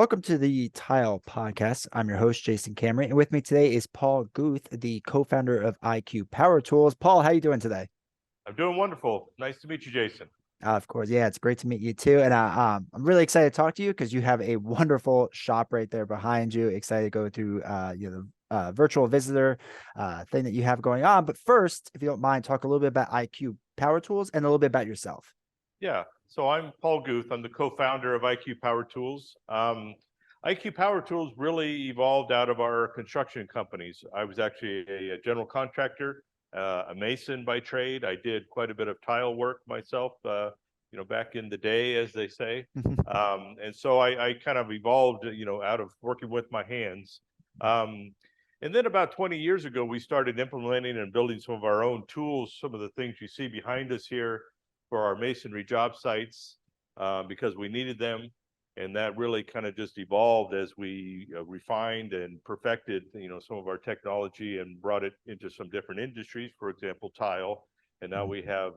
Welcome to the Tile Podcast. I'm your host, Jason Cameron, and with me today is Paul Guth, the co-founder of IQ Powertools. Paul, how you doing today? I'm doing wonderful. Nice to meet you, Jason. Of course, yeah, it's great to meet you too. And I'm really excited to talk to you because you have a wonderful shop right there behind you. Excited to go through the virtual visitor thing that you have going on. But first, if you don't mind, talk a little bit about IQ Powertools and a little bit about yourself. Yeah, so I'm Paul Guth. I'm the co-founder of IQ Powertools. IQ Powertools really evolved out of our construction companies. I was actually a general contractor, a mason by trade. I did quite a bit of tile work myself, back in the day, as they say. And so I kind of evolved, out of working with my hands. And then about 20 years ago, we started implementing and building some of our own tools, some of the things you see behind us here for our masonry job sites, because we needed them. And that really kind of just evolved as we refined and perfected, some of our technology and brought it into some different industries, for example, tile. And now we have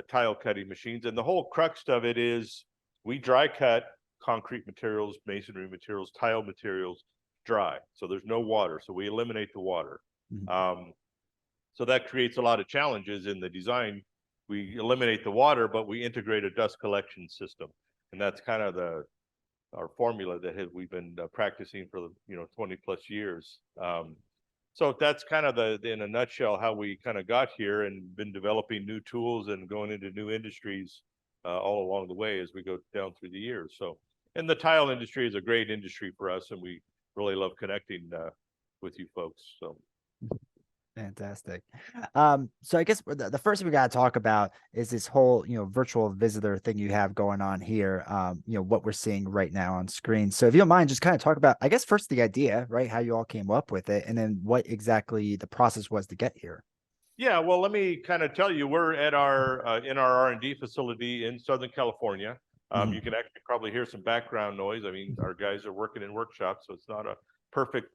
tile cutting machines. And the whole crux of it is we dry cut concrete materials, masonry materials, tile materials dry. So there's no water. So we eliminate the water. So that creates a lot of challenges in the design. We eliminate the water, but we integrate a dust collection system. And that's kind of our formula that we've been practicing for 20 plus years. So that's kind of in a nutshell how we kind of got here and been developing new tools and going into new industries all along the way as we go down through the years. So, and the tile industry is a great industry for us, and we really love connecting with you folks. So. Fantastic. So I guess the first thing we got to talk about is this whole, virtual visitor thing you have going on here. What we're seeing right now on screen. So if you don't mind, just kind of talk about, I guess, first the idea, right? How you all came up with it, and then what exactly the process was to get here. Yeah, well, let me kind of tell you, we're at our in our R&D facility in Southern California. You can actually probably hear some background noise. I mean, our guys are working in workshops, so it's not a perfect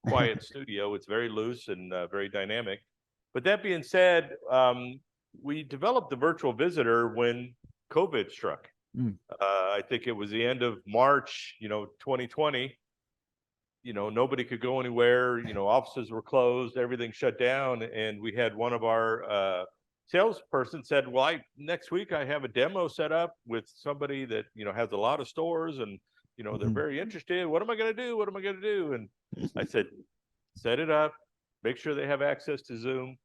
quiet studio. It's very loose and very dynamic. But that being said, we developed the virtual visitor when COVID struck. I think it was the end of March, 2020. Nobody could go anywhere. Offices were closed, everything shut down, and we had one of our salesperson said, "Well, next week I have a demo set up with somebody that has a lot of stores, and they're very interested. What am I going to do? What am I going to do?" And I said, "Set it up. Make sure they have access to Zoom.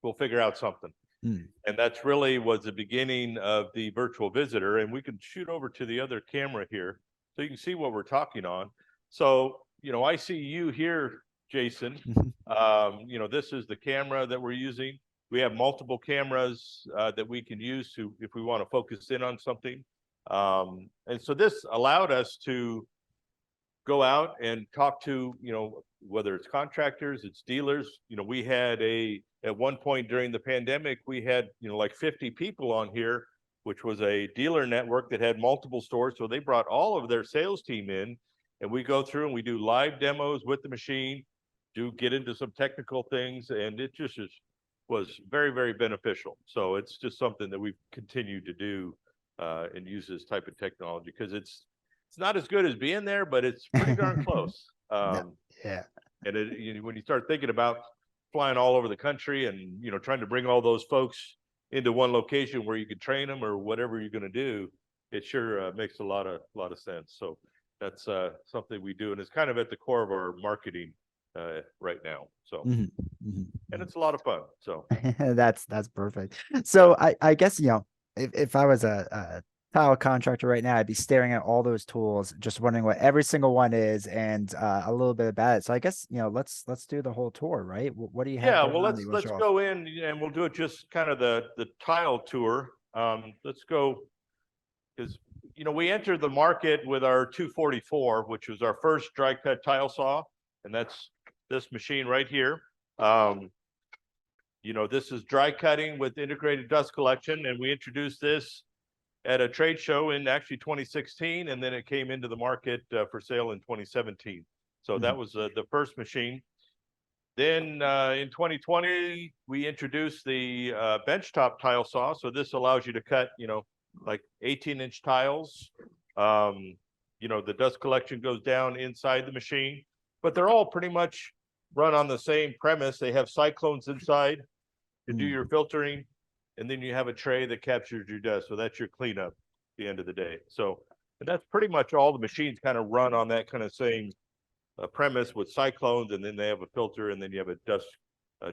We'll figure out something." And that's really was the beginning of the virtual visitor. And we can shoot over to the other camera here so you can see what we're talking on. So, I see you here, Jason. This is the camera that we're using. We have multiple cameras that we can use if we want to focus in on something. And so this allowed us to go out and talk to, whether it's contractors, it's dealers. We had at one point during the pandemic, we had, like 50 people on here, which was a dealer network that had multiple stores. So they brought all of their sales team in, and we go through and we do live demos with the machine, get into some technical things, and it just was very, very beneficial. So it's just something that we've continued to do and use this type of technology because it's not as good as being there, but it's pretty darn close. Yeah. And when you start thinking about flying all over the country and trying to bring all those folks into one location where you could train them or whatever you're going to do, it sure makes a lot of sense. So that's something we do, and it's kind of at the core of our marketing right now. So and it's a lot of fun. So that's perfect. So I guess if I was a tile contractor right now, I'd be staring at all those tools, just wondering what every single one is and a little bit about it. So I guess let's do the whole tour, right? What do you have? Yeah, well, let's go in and we'll do it just kind of the tile tour. Let's go because we entered the market with our 244, which was our first dry cut tile saw, and that's this machine right here. This is dry cutting with integrated dust collection, and we introduced this at a trade show in actually 2016, and then it came into the market for sale in 2017. So that was the first machine. Then in 2020, we introduced the benchtop tile saw. So this allows you to cut, like 18-inch tiles. you know, the dust collection goes down inside the machine, but they're all pretty much run on the same premise. They have cyclones inside to do your filtering, and then you have a tray that captures your dust. So that's your cleanup at the end of the day. So, and that's pretty much all the machines kind of run on that kind of same premise with cyclones, and then they have a filter, and then you have a dust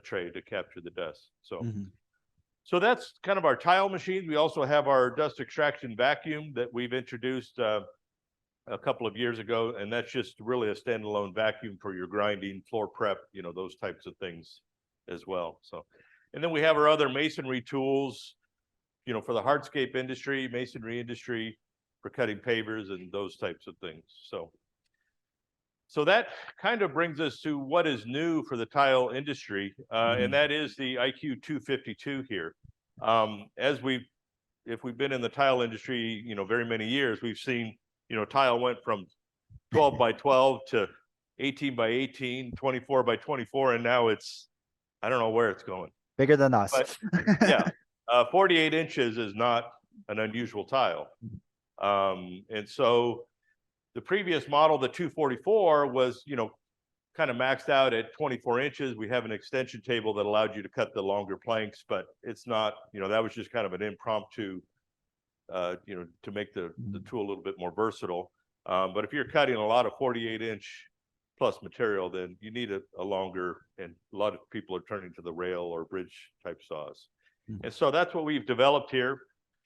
tray to capture the dust. So, so that's kind of our tile machines. We also have our dust extraction vacuum that we've introduced a couple of years ago, and that's just really a standalone vacuum for your grinding, floor prep, you know, those types of things as well. So, and then we have our other masonry tools, you know, for the hardscape industry, masonry industry, for cutting pavers and those types of things. So that kind of brings us to what is new for the tile industry, and that is the IQ 252 here. If we've been in the tile industry, you know, very many years, we've seen, you know, tile went from 12 by 12 to 18 by 18, 24 by 24, and now it's, I don't know where it's going. Bigger than us. But yeah, 48 inches is not an unusual tile. And so the previous model, the 244, was, you know, kind of maxed out at 24 inches. We have an extension table that allowed you to cut the longer planks, but it's not, you know, that was just kind of an impromptu, you know, to make the tool a little bit more versatile. But if you're cutting a lot of 48-inch plus material, then you need a longer, and a lot of people are turning to the rail or bridge type saws. And so that's what we've developed here,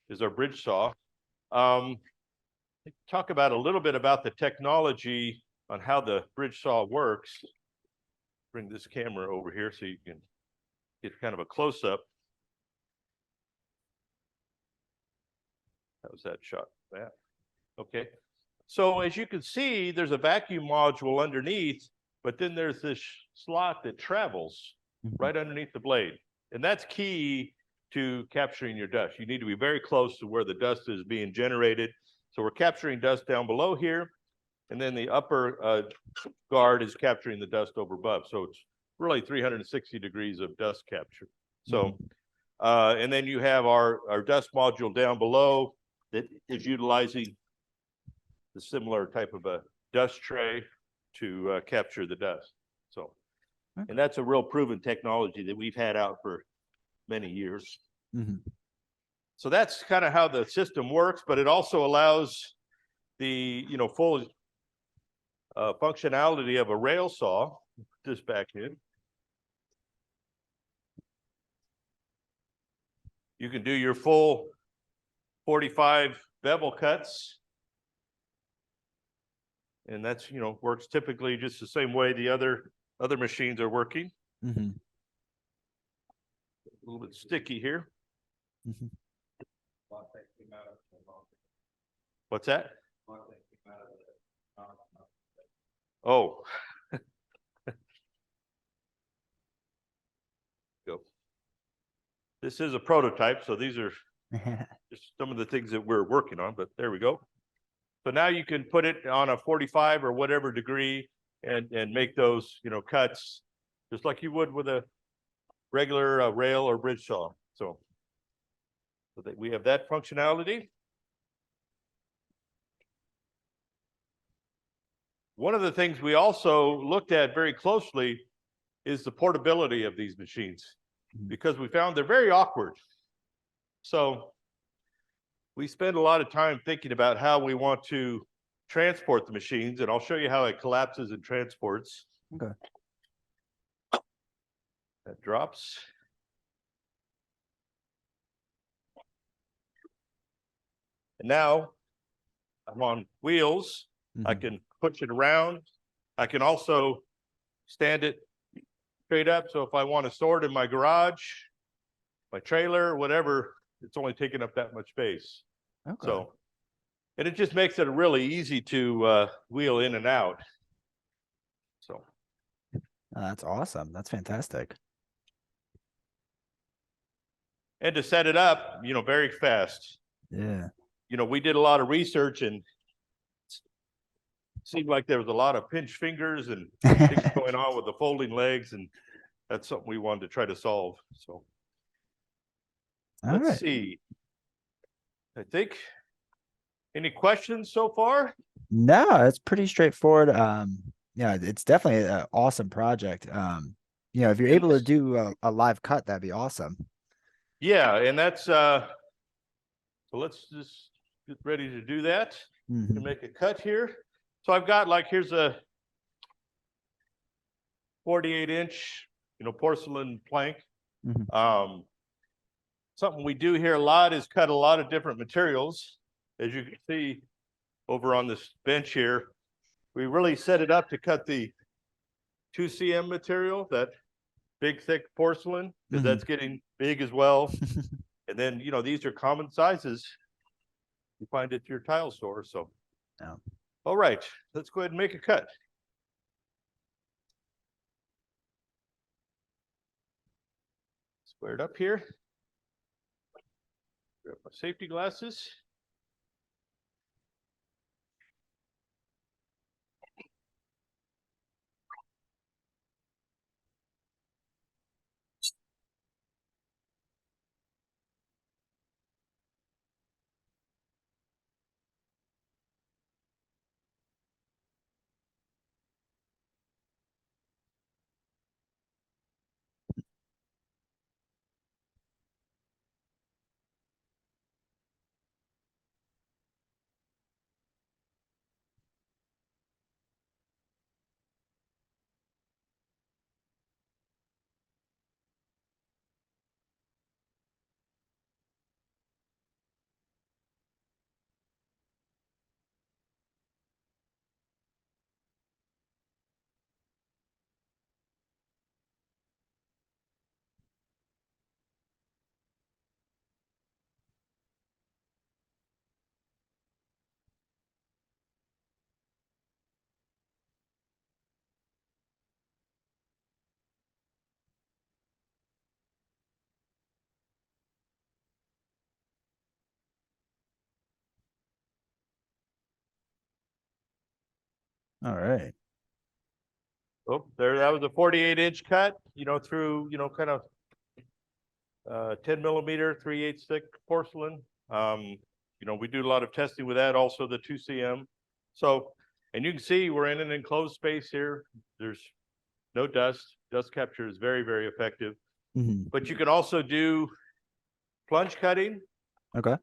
is our bridge saw. Talk about a little bit about the technology on how the bridge saw works. Bring this camera over here so you can get kind of a close-up. How's that shot? That okay. So as you can see, there's a vacuum module underneath, but then there's this slot that travels right underneath the blade, and that's key to capturing your dust. You need to be very close to where the dust is being generated. So we're capturing dust down below here, and then the upper guard is capturing the dust over above. So it's really 360 degrees of dust capture. So, and then you have our dust module down below that is utilizing the similar type of a dust tray to capture the dust. So, and that's a real proven technology that we've had out for many years. So that's kind of how the system works, but it also allows the, you know, full functionality of a rail saw. Put this back in. You can do your full 45 bevel cuts. And that's, you know, works typically just the same way the other machines are working. A little bit sticky here. What's that? Oh. Go. This is a prototype, so these are just some of the things that we're working on, but there we go. So now you can put it on a 45 or whatever degree and make those, you know, cuts just like you would with a regular rail or bridge saw. So that we have that functionality. One of the things we also looked at very closely is the portability of these machines, because we found they're very awkward. So we spend a lot of time thinking about how we want to transport the machines, and I'll show you how it collapses and transports. Okay. That drops. And now I'm on wheels. I can push it around. I can also stand it straight up. So if I want to store it in my garage, my trailer, whatever, it's only taking up that much space. Okay. So, and it just makes it really easy to wheel in and out. So. That's awesome. That's fantastic. And to set it up, you know, very fast. Yeah. You know, we did a lot of research, and it seemed like there was a lot of pinch fingers and things going on with the folding legs, and that's something we wanted to try to solve. So let's see. I think, any questions so far? No, it's pretty straightforward. Yeah, it's definitely an awesome project. If you're And able to this, do a live cut, that'd be awesome. yeah, and that's so let's just get ready to do that and Hmm. make a cut here. So I've got like here's a 48-inch, porcelain plank. Hmm. Um, Something we do here a lot is cut a lot of different materials. As you can see over on this bench here, we really set it up to cut the 2cm material, that big thick porcelain, because Hmm. that's getting big as well. And then, these are common sizes you find at your tile store. So, No. all right, let's go ahead and make a cut. Square it up here. Grab my safety glasses. All right. Oh, there, that was a 48-inch cut, through, kind of 10 millimeter, 3/8 thick porcelain. We do a lot of testing with that, also the 2cm. So, and you can see we're in an enclosed space here. There's no dust. Dust capture is very, very effective. Hmm. But you can also do plunge cutting. Okay.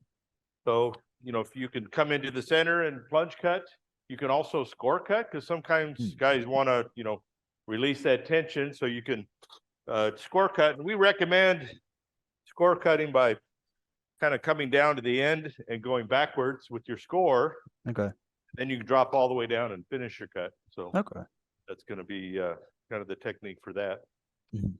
So, if you can come into the center and plunge cut, you can also score cut, because sometimes Mm. guys want to, release that tension. So you can score cut. And we recommend score cutting by kind of coming down to the end and going backwards with your score. Okay. Then you can drop all the way down and finish your cut. So Okay. that's going to be kind of the technique for that. Mhm.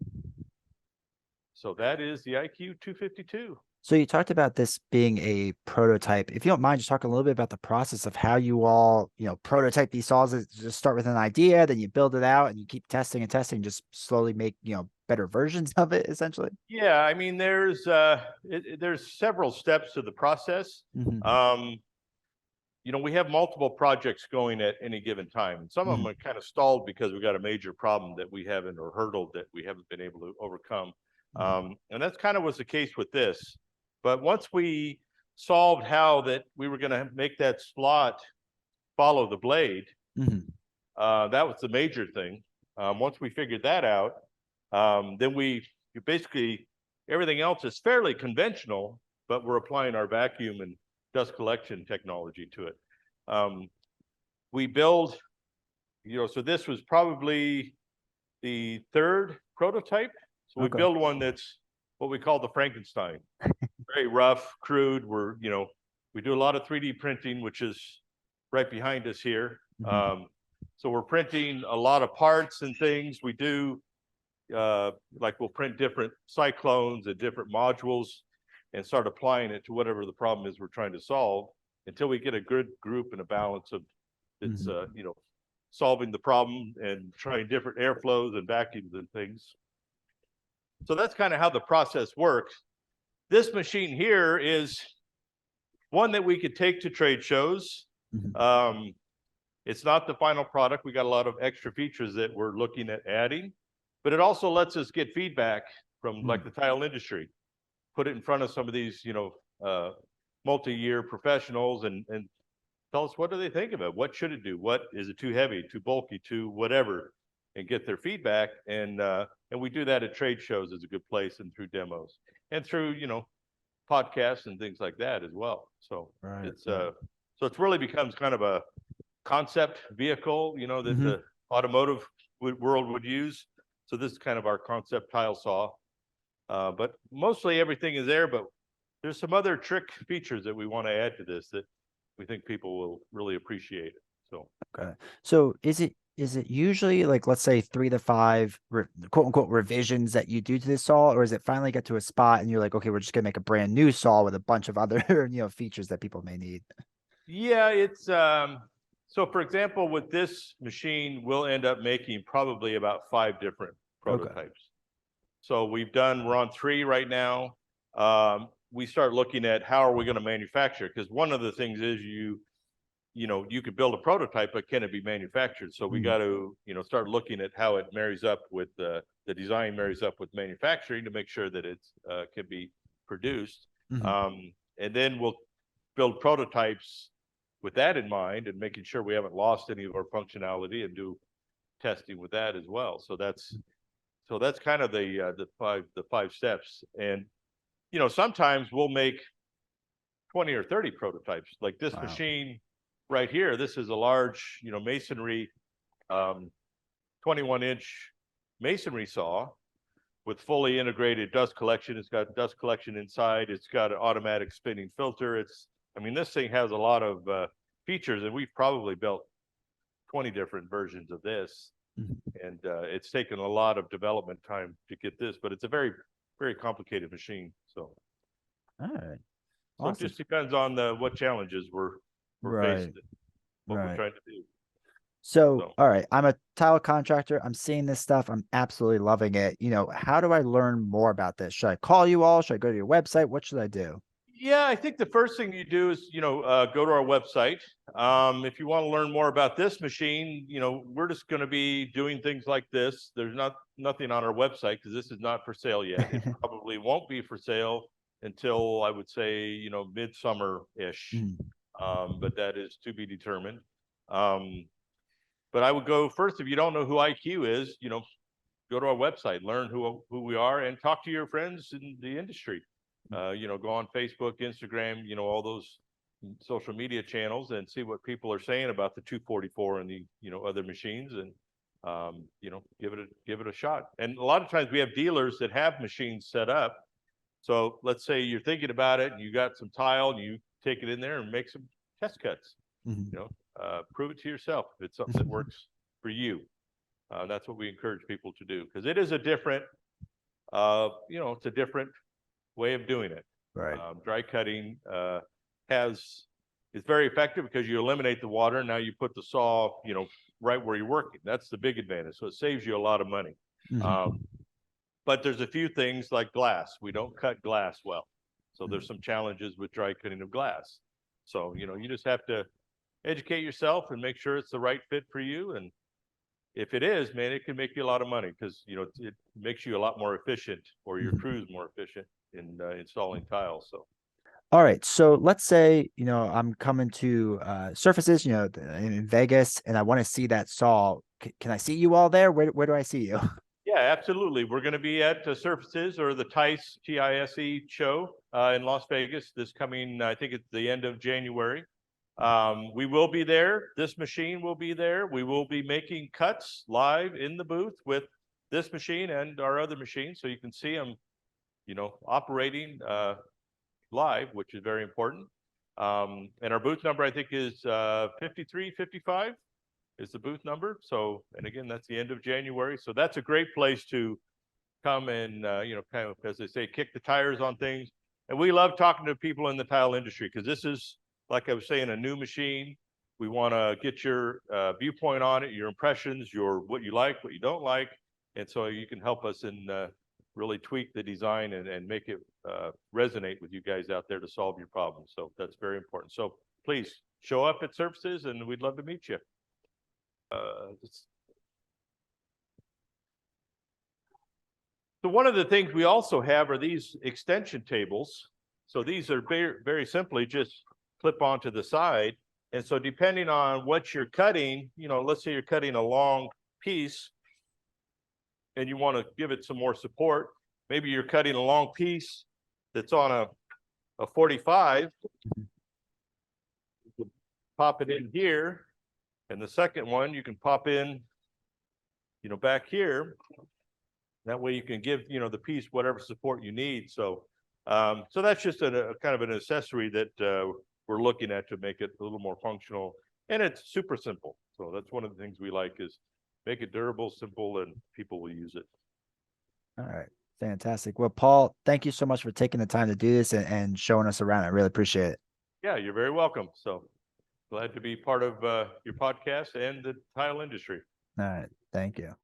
So that is the IQ 252. So you talked about this being a prototype. If you don't mind, just talk a little bit about the process of how you all, prototype these saws. Just start with an idea, then you build it out, and you keep testing and testing, just slowly make, better versions of it, essentially. Yeah, I mean, there's several steps to the process. Hmm. Um, we have multiple projects going at any given time. Some of them Hmm. are kind of stalled because we got a major problem that we haven't, or hurdle that we haven't been able to overcome. And that's kind of was the case with this. But once we solved how that we were going to make that slot follow the blade, Hmm. that was the major thing. Once we figured that out, then you basically, everything else is fairly conventional, but we're applying our vacuum and dust collection technology to it. Um, we build, so this was probably the third prototype. So we Okay. build one that's what we call the Frankenstein. Very rough, crude. We do a lot of 3D printing, which is right behind us here. Hmm. So we're printing a lot of parts and things. We do like we'll print different cyclones and different modules and start applying it to whatever the problem is we're trying to solve, until we get a good group and a balance of it's Hmm. solving the problem and trying different airflows and vacuums and things. So that's kind of how the process works. This machine here is one that we could take to trade shows. Hmm. Um, it's not the final product. We got a lot of extra features that we're looking at adding, but it also lets us get feedback from like the tile industry, put it in front of some of these, multi-year professionals, and tell us, what do they think of it? What should it do? What is it, too heavy, too bulky, too whatever, and get their feedback. And we do that at trade shows as a good place, and through demos, and through, podcasts and things like that as well. So Right. it's really becomes kind of a concept vehicle, that Mm-hmm. the automotive world would use. So this is kind of our concept tile saw. But mostly everything is there, but there's some other trick features that we want to add to this that we think people will really appreciate. So Okay. So is it usually like, let's say 3 to 5 quote unquote revisions that you do to this saw, or is it finally get to a spot and you're like, okay, we're just gonna make a brand new saw with a bunch of other features that people may need? yeah, it's so for example, with this machine, we'll end up making probably about 5 different Okay. prototypes. So we're on 3 right now. We start looking at how are we going to manufacture, because one of the things is you could build a prototype, but can it be manufactured? So we Mm, got to start looking at how it marries up with the design marries up with manufacturing to make sure that it's can be produced. mhm. And then we'll build prototypes with that in mind, and making sure we haven't lost any of our functionality, and do testing with that as well. So that's kind of the 5 steps. And sometimes we'll make 20 or 30 prototypes. Like this Wow. machine right here, this is a large, masonry, 21-inch masonry saw with fully integrated dust collection. It's got dust collection inside. It's got an automatic spinning filter. This thing has a lot of features, and we've probably built 20 different versions of this. Mhm. And it's taken a lot of development time to get this, but it's a very, very complicated machine. So All right. it Awesome. just depends on what challenges we're faced Right. with, what we're Right. trying to do. So, So all right, I'm a tile contractor. I'm seeing this stuff. I'm absolutely loving it. How do I learn more about this? Should I call you all? Should I go to your website? What should I do? yeah, I think the first thing you do is go to our website. If you want to learn more about this machine, we're just going to be doing things like this. There's nothing on our website because this is not for sale yet. It probably won't be for sale until, I would say, midsummer ish. Mm, But that is to be determined. Um, but I would go first, if you don't know who IQ is, go to our website, learn who we are, and talk to your friends in the industry. Go on Facebook, Instagram, all those social media channels, and see what people are saying about the 244 and the other machines, and give it a shot. And a lot of times we have dealers that have machines set up. So let's say you're thinking about it and you got some tile and you take it in there and make some test cuts. mhm. Prove it to yourself if it's something that works for you. That's what we encourage people to do, because it is a different, it's a different way of doing it. Right. Dry cutting is very effective because you eliminate the water. Now you put the saw, right where you're working. That's the big advantage. So it saves you a lot of money. Mhm. Um, but there's a few things like glass. We don't cut glass well. So there's some challenges with dry cutting of glass. So, you just have to educate yourself and make sure it's the right fit for you. And if it is, man, it can make you a lot of money, because it makes you a lot more efficient, or your Mhm. crew's more efficient in installing tiles. So All right. So let's say, I'm coming to surfaces, in Vegas, and I want to see that saw. Can I see you all there? Where do I see you? yeah, absolutely. We're going to be at Surfaces, or the TISE TISE show in Las Vegas this coming. I think it's the end of January. We will be there. This machine will be there. We will be making cuts live in the booth with this machine and our other machines, so you can see them, operating live, which is very important. And our booth number, I think, is 5355 is the booth number. So, and again, that's the end of January. So that's a great place to come and, kind of, as they say, kick the tires on things. And we love talking to people in the tile industry, because this is, like I was saying, a new machine. We want to get your viewpoint on it, your impressions, what you like, what you don't like. And so you can help us in really tweak the design and make it resonate with you guys out there to solve your problems. So that's very important. So please show up at Surfaces, and we'd love to meet you. So one of the things we also have are these extension tables. So these are very, very simply just clip onto the side. And so depending on what you're cutting, let's say you're cutting a long piece and you want to give it some more support. Maybe you're cutting a long piece that's on a 45. You can pop it in here. And the second one, you can pop in, back here. That way you can give, the piece whatever support you need. So, so that's just a kind of an accessory that we're looking at to make it a little more functional. And it's super simple. So that's one of the things we like is make it durable, simple, and people will use it. All right. Fantastic. Well, Paul, thank you so much for taking the time to do this and showing us around. I really appreciate it. Yeah, you're very welcome. So glad to be part of your podcast and the tile industry. All right. Thank you.